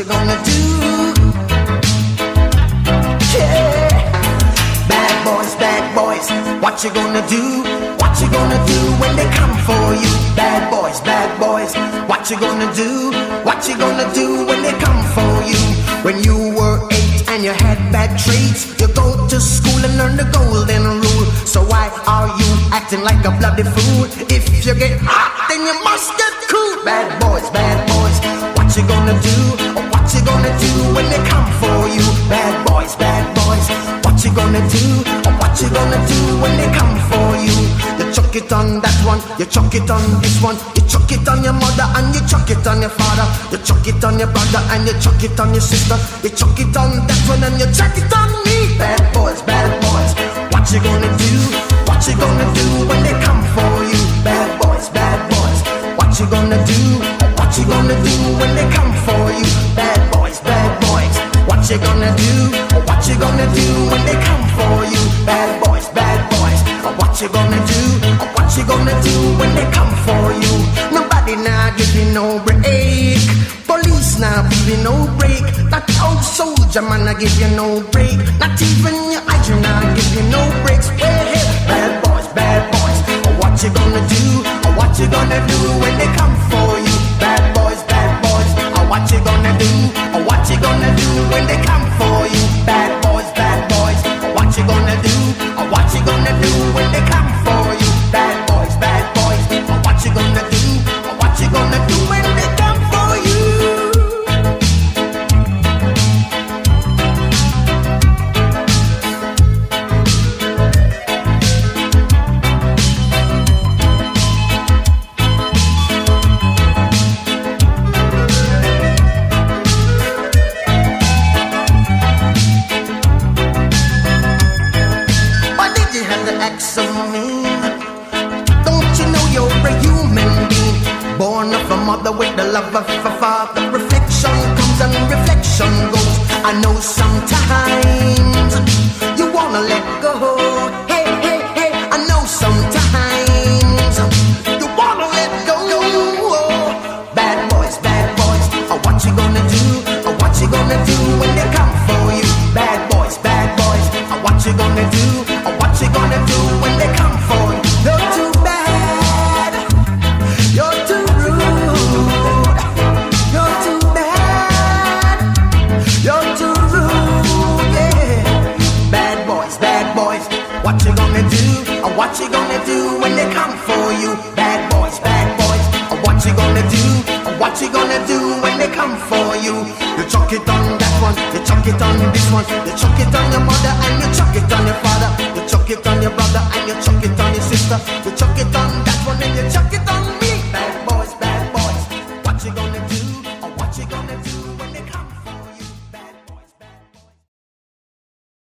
you gonna do? Yeah. Bad boys, what you gonna do? What you gonna do when they come for you? Bad boys, what you gonna do? What you gonna do when they come for you? When you were 8 and you had bad traits, you go to school and learn the golden rule. So why are you acting like a bloody fool? If you get hot, then you must get cool. Bad boys, what you gonna do? Or what you gonna do when they come for you? Bad boys, what you gonna do? Or what you gonna do when they come for you? You chuck it on that one, you chuck it on this one, you chuck it on your mother and you chuck it on your father, you chuck it on your brother and you chuck it on your sister, you chuck it on that one and you chuck it on me. Bad boys, what you gonna do? What you gonna do when they come for you? Bad boys, what you gonna do? What you gonna do when they come for you? Bad boys, what you gonna do? What you gonna do when they come for you? Bad boys, what you gonna do? What you gonna do when they come for you? Nobody now give you no break. Police now give you no break. That old soldier man I give you no break. Not even your hygiene now give you no breaks. Hey, bad boys, what you gonna do? What you gonna do when they come for you? Bad boys, what you gonna do? What you gonna do when they come for you? Bad boys, what you gonna do? What you gonna do when they come for you? Bad boys, what you gonna do? What you gonna do when they come for you? Mother with the love of a father. Reflection comes and reflection goes. I know sometimes you wanna let go. Hey, I know sometimes you wanna let go. Bad boys, what you gonna do? What you gonna do when they come for you? Bad boys, what you gonna do? What you gonna do when they come for you? You're too bad, you're too rude, you're too bad, you're too rude, yeah. Bad boys, what you gonna do? What you gonna do when they come for you? Bad boys, what you gonna do? What you gonna do when they come for you? You chuck it on that one, you chuck it on this one, you chuck it on your mother and you chuck it on your father, you chuck it on your brother and you chuck it on your sister, you chuck it on